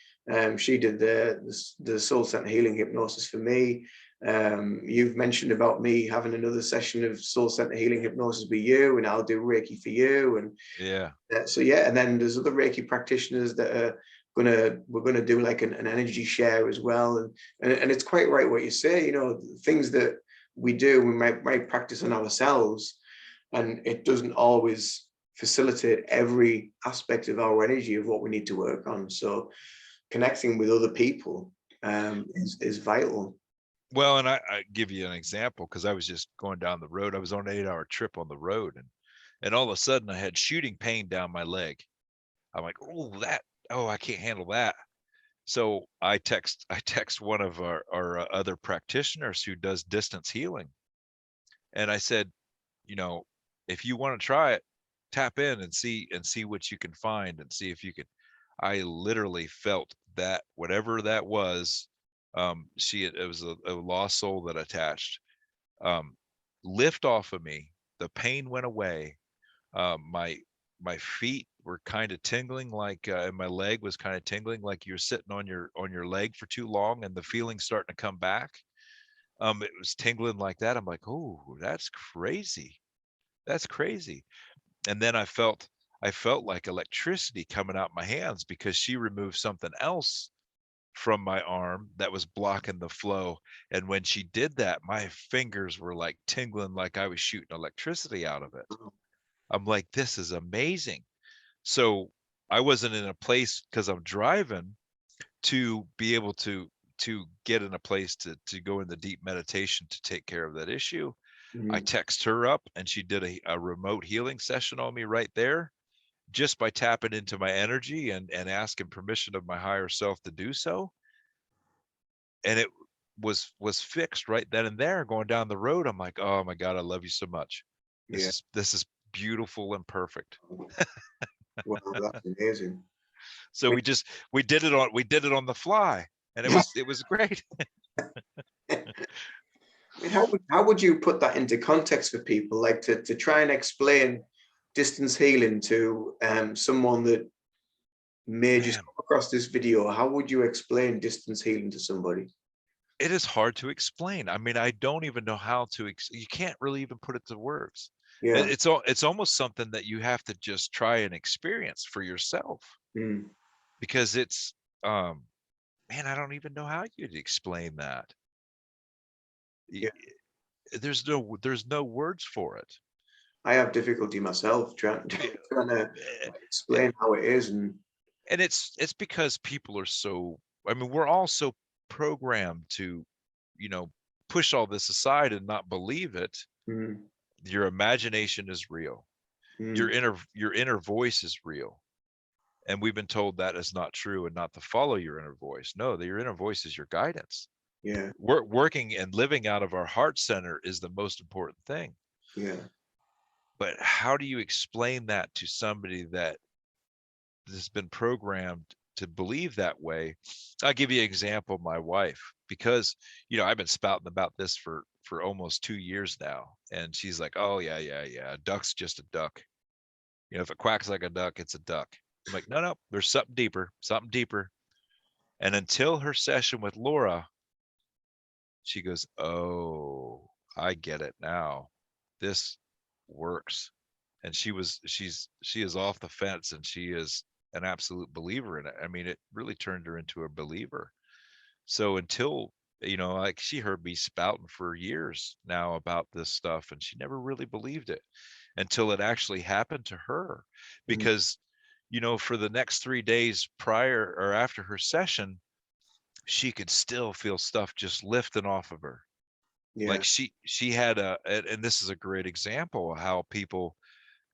She did the soul center healing hypnosis for me. You've mentioned about me having another session of soul center healing hypnosis with you, and I'll do Reiki for you. And Yeah. so yeah, and then there's other Reiki practitioners that are we're gonna do like an energy share as well, and it's quite right what you say. Things that we do, we might practice on ourselves, and it doesn't always facilitate every aspect of our energy of what we need to work on. So connecting with other people is vital. Well, and I give you an example, because I was just going down the road. I was on an 8-hour trip on the road, and all of a sudden I had shooting pain down my leg. I'm like, oh, I can't handle that. So I text one of our other practitioners who does distance healing, and I said, you know, if you want to try it, tap in and see what you can find, and see if you can. I literally felt that whatever that was, it was a lost soul that attached, um, lift off of me. The pain went away. My feet were kind of tingling, like, and my leg was kind of tingling, like you're sitting on your leg for too long, and the feeling's starting to come back. It was tingling like that. I'm like, oh, that's crazy. That's crazy. And then I felt like electricity coming out my hands, because she removed something else from my arm that was blocking the flow. And when she did that, my fingers were like tingling, like I was shooting electricity out of it. I'm like, this is amazing. So I wasn't in a place, because I'm driving, to be able to get in a place to go in the deep meditation to take care of that issue. I Mhm. text her up, and she did a remote healing session on me right there, just by tapping into my energy and asking permission of my higher self to do so. And was fixed right then and there. Going down the road, I'm like, oh my God, I love you so much. Yeah. This is beautiful and perfect. Wow, that's amazing. So I we did it on the fly, and it was great. mean, how would you put that into context for people, like to try and explain distance healing to someone that may just Man, come across this video? How would you explain distance healing to somebody? it is hard to explain. I mean, I don't even know how to. You can't really even put it to words. Yeah. It's almost something that you have to just try and experience for yourself, Mm. because it's man, I don't even know how you'd explain that. Y- Yeah. There's no words for it. I have difficulty myself trying Yeah, trying to eh, eh, explain how it is, and and it's because people are so, I mean, we're all so programmed to, you know, push all this aside and not believe it. mm, Your imagination is real. mm, Your inner voice is real. And we've been told that is not true, and not to follow your inner voice. No, that your inner voice is your guidance. yeah, Working and living out of our heart center is the most important thing. yeah, But how do you explain that to somebody that has been programmed to believe that way? I'll give you an example. My wife, because, you know, I've been spouting about this for almost 2 years now, and she's like, oh yeah, a duck's just a duck. You know, if it quacks like a duck, it's a duck. I'm like, no, there's something deeper, something deeper. And until her session with Laura, she goes, oh, I get it now. This works. And she is off the fence, and she is an absolute believer in it. I mean, it really turned her into a believer. So until, you know, like, she heard me spouting for years now about this stuff, and she never really believed it until it actually happened to her. mm, Because, you know, for the next 3 days prior or after her session, she could still feel stuff just lifting off of her. yeah, Like, she had and this is a great example of how people,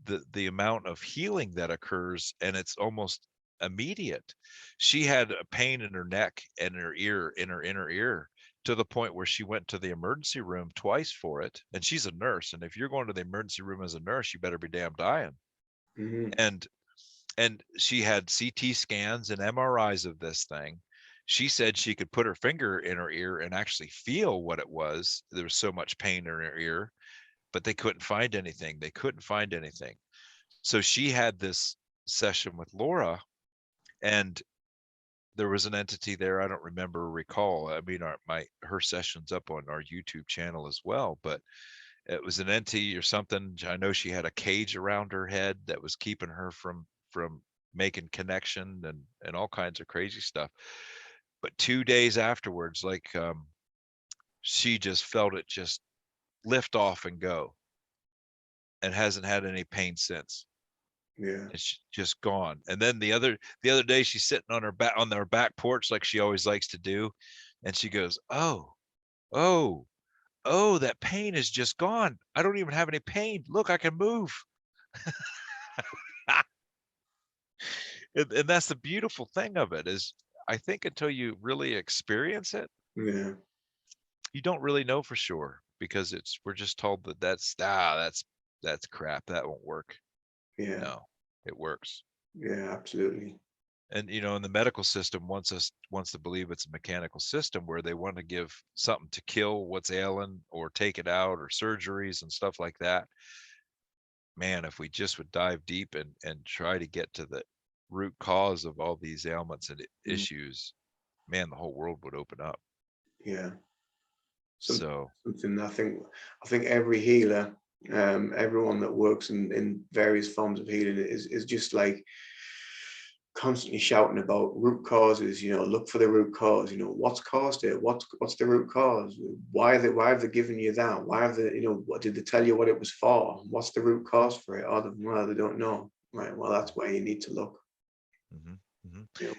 the amount of healing that occurs, and it's almost immediate. She had a pain in her neck and her ear, in her inner ear, to the point where she went to the emergency room twice for it. And she's a nurse, and if you're going to the emergency room as a nurse, you better be damn dying. mm, And she had CT scans and MRIs of this thing. She said she could put her finger in her ear and actually feel what it was. There was so much pain in her ear, but they couldn't find anything. They couldn't find anything. So she had this session with Laura, and there was an entity there. I don't remember or recall. I mean, her session's up on our YouTube channel as well, but it was an entity or something. I know she had a cage around her head that was keeping her from making connection, and all kinds of crazy stuff. But 2 days afterwards, like, she just felt it just lift off and go, and hasn't had any pain since. yeah, It's just gone. And then the other day, she's sitting on their back porch, like she always likes to do, and she goes, oh, oh, oh, that pain is just gone. I don't even have any pain. Look, I can move. And that's the beautiful thing of it, is I think until you really experience it, yeah, you don't really know for sure, because we're just told that that's crap. That won't work. yeah, No, it works. yeah, absolutely. And, you know, and the medical system wants to believe it's a mechanical system, where they want to give something to kill what's ailing or take it out, or surgeries and stuff like that. Man, if we just would dive deep and try to get to the root cause of all these ailments and Mm, issues, man, the whole world would open up. yeah, something, So, something I think every healer, everyone that works in various forms of healing is just like constantly shouting about root causes. You know, look for the root cause. You know, what's caused it? What's the root cause? Why have they given you that? Why have they, you know, what did they tell you what it was for? What's the root cause for it? Oh, well, they don't know. Right. Well, that's why you need to look. mhm, mhm. You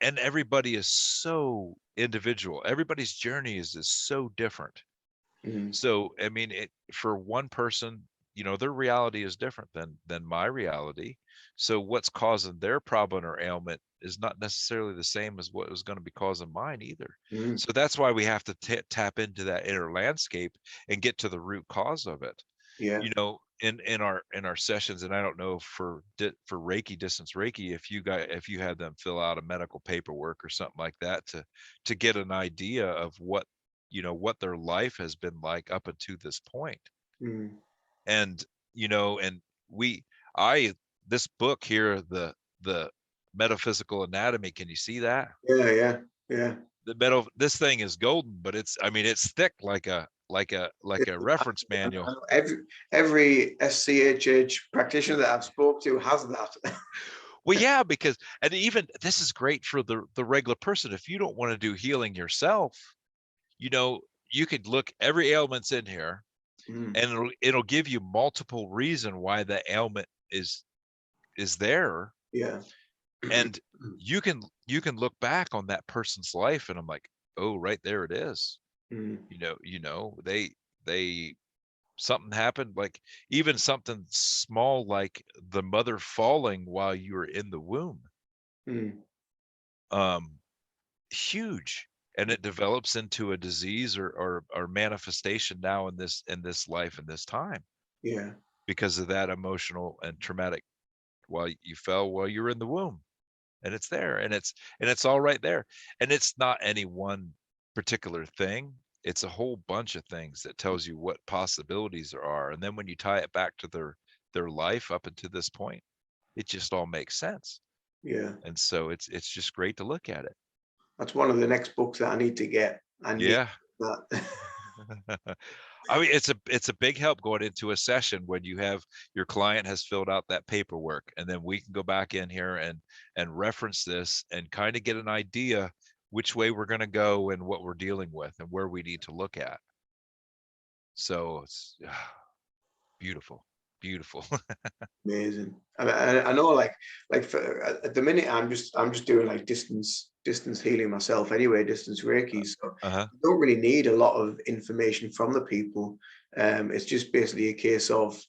And everybody is so individual. Everybody's journey is so different. know. Mm, So, I mean, for one person, their reality is different than my reality. So what's causing their problem or ailment is not necessarily the same as what was going to be causing mine either. Mm, So that's why we have to tap into that inner landscape and get to the root cause of it. yeah. In our sessions, and I don't know for Reiki, distance Reiki, if you had them fill out a medical paperwork or something like that to get an idea of what their life has been like up until this point. Mm, And and we I this book here, the metaphysical anatomy, can you see that? yeah, yeah, yeah. This thing is golden, but it's thick like a reference I manual. know every SCHH practitioner that I've spoke to has that. Well, yeah, because, and even this is great for the regular person. If you don't want to do healing yourself, you know, you could look, every ailment's in here, Mm, and it'll give you multiple reason why the ailment is there. yeah. And you can look back on that person's life, and I'm like, oh, right there it is. Mm, They something happened, like even something small like the mother falling while you were in the womb. mm, Um, Huge. And it develops into a disease or manifestation now in this life, in this time, yeah. because of that emotional and traumatic, while you fell while you were in the womb. And it's there, and it's all right there. And it's not any one particular thing, it's a whole bunch of things that tells you what possibilities there are. And then when you tie it back to their life up until this point, it just all makes sense. Yeah. And so it's just great to look at it. That's one of the next books that I need to get. I need Yeah. that. I mean, it's a big help going into a session when you have your client has filled out that paperwork, and then we can go back in here and reference this and kind of get an idea which way we're going to go and what we're dealing with and where we need to look at. So it's beautiful, beautiful. Amazing. I know, like for at the minute, I'm just doing like distance healing myself anyway, distance Reiki. So Uh-huh. I don't really need a lot of information from the people. It's just basically a case of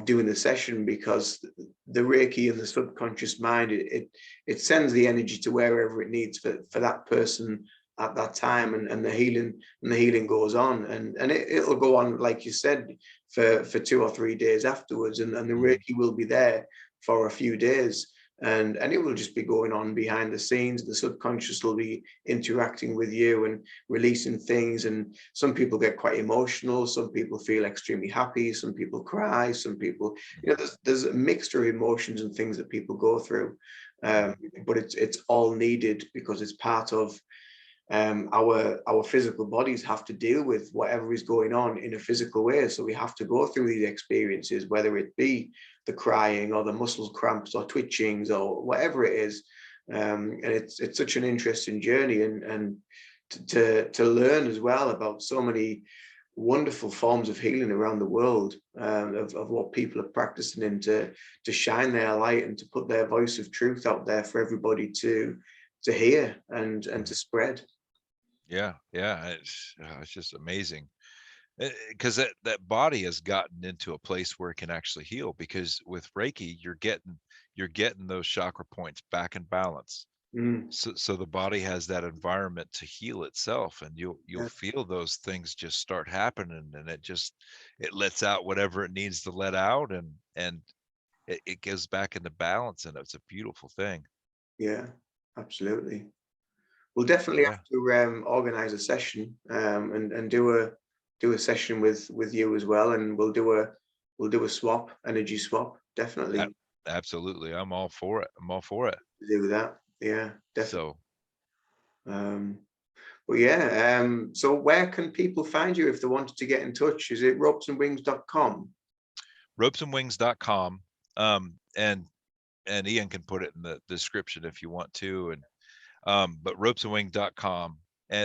doing the session, because the Reiki and the subconscious mind, it sends the energy to wherever it needs for that person at that time, and the healing goes on, and it'll go on, like you said, for 2 or 3 days afterwards, and the Mhm. Reiki will be there for a few days, and it will just be going on behind the scenes. The subconscious will be interacting with you and releasing things, and some people get quite emotional, some people feel extremely happy, some people cry, some people, there's a mixture of emotions and things that people go through, Mhm. but it's all needed, because it's part of our physical bodies have to deal with whatever is going on in a physical way. So we have to go through these experiences, whether it be the crying or the muscle cramps or twitchings or whatever it is. And it's such an interesting journey, and to learn as well about so many wonderful forms of healing around the world, of what people are practicing, and to shine their light and to put their voice of truth out there for everybody to hear and to spread. Yeah, yeah, it's just amazing. Because that body has gotten into a place where it can actually heal, because with Reiki you're getting those chakra points back in balance. Mm, So the body has that environment to heal itself, and you'll yeah, feel those things just start happening, and it lets out whatever it needs to let out, and it goes back into balance, and it's a beautiful thing. yeah, absolutely. We'll definitely Yeah, have to organize a session, and do a session with you as well, and we'll do a swap, energy swap. a- Definitely absolutely. I'm all for it. I'm all for it. do that. Yeah, definitely. So Um, but yeah, so where can people find you if they wanted to get in touch? Is it ropesandwings.com? ropesandwings.com. And Ian can put it in the description if you want to. And but ropesandwing.com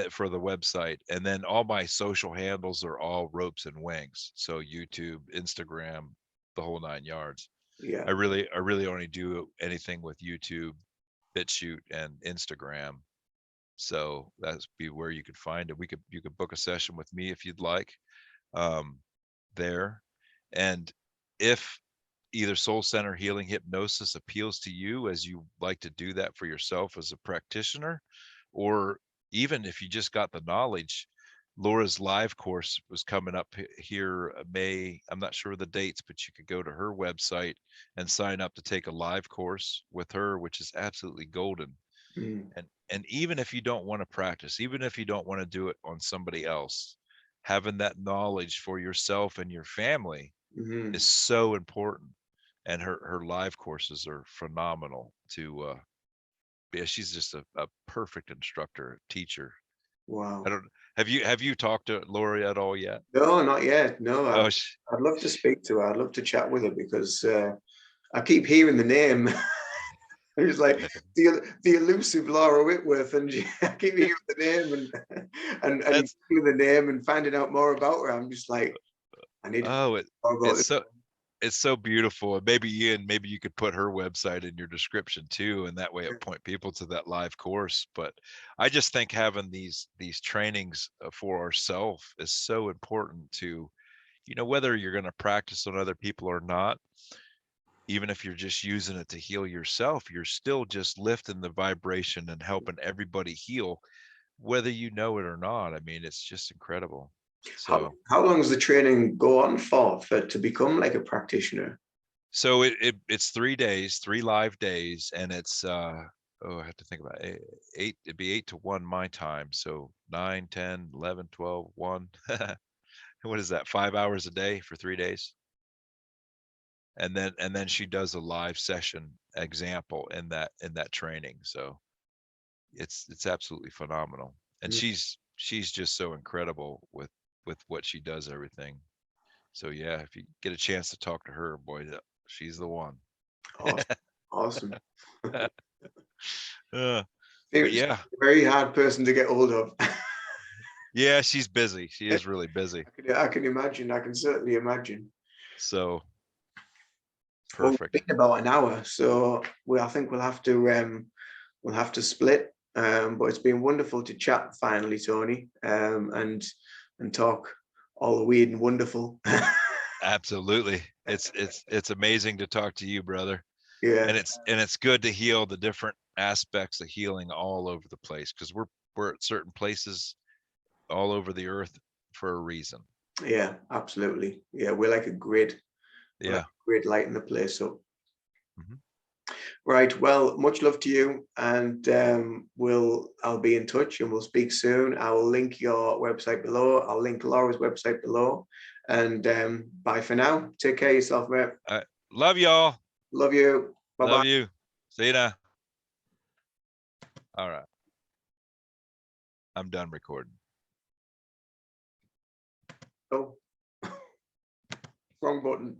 for the website. And then all my social handles are all Ropes and Wings. So YouTube, Instagram, the whole 9 yards. Yeah, I really only do anything with YouTube, BitChute, and Instagram. So that's be where you could find it. You could book a session with me if you'd like, um, there. And if either soul center healing hypnosis appeals to you as you like to do that for yourself as a practitioner, or even if you just got the knowledge, Laura's live course was coming up here May. I'm not sure the dates, but you could go to her website and sign up to take a live course with her, which is absolutely golden. Mm. And even if you don't want to practice, even if you don't want to do it on somebody else, having that knowledge for yourself and your family Mm-hmm. is so important. And her live courses are phenomenal to yeah, she's just a perfect instructor, teacher. I Wow. don't have you talked to Lori at all yet? No, not yet. No, Oh, I'd love to speak to her. I'd love to chat with her because I keep hearing the name. It's like the elusive Laura Whitworth, and I keep hearing the name and that's hearing the name and finding out more about her. I'm just like, I need to find oh out more about it's this. so it's so beautiful. And maybe Ian, maybe you could put her website in your description too, and that way it point people to that live course. But I just think having these trainings for ourselves is so important to, whether you're going to practice on other people or not, even if you're just using it to heal yourself, you're still just lifting the vibration and helping everybody heal, whether you know it or not. I mean, it's just incredible. How So how long does the training go on for to become like a practitioner? So it's 3 days, 3 live days, and it's I have to think about it. It'd be 8 to 1 my time. So 9, 10, 11, 12, 1. What is that? 5 hours a day for 3 days. And then she does a live session example in that training. So it's absolutely phenomenal. And Mm. she's just so incredible with what she does, everything. So yeah, if you get a chance to talk to her, boy, she's the one. Awesome. Awesome. Uh, but It's yeah, a very hard person to get hold of. yeah, she's busy. She is really busy. I can imagine. I can certainly imagine. So Well, perfect. we've been about an hour, so I think we'll have to split. But it's been wonderful to chat finally, Tony, and talk all the weird and wonderful. Absolutely. It's amazing to talk to you, brother. Yeah, And it's good to heal the different aspects of healing all over the place, because we're at certain places all over the earth for a reason. yeah, absolutely. Yeah, we're like a grid. We're like Yeah. a grid lighting the place up. Mhm. Right. Well, much love to you, and I'll be in touch, and we'll speak soon. I will link your website below. I'll link Laura's website below, and bye for now. Take care of yourself, mate. Love y'all. Love you. Bye Love bye. you. See you now. All right. I'm done recording. Oh, wrong button.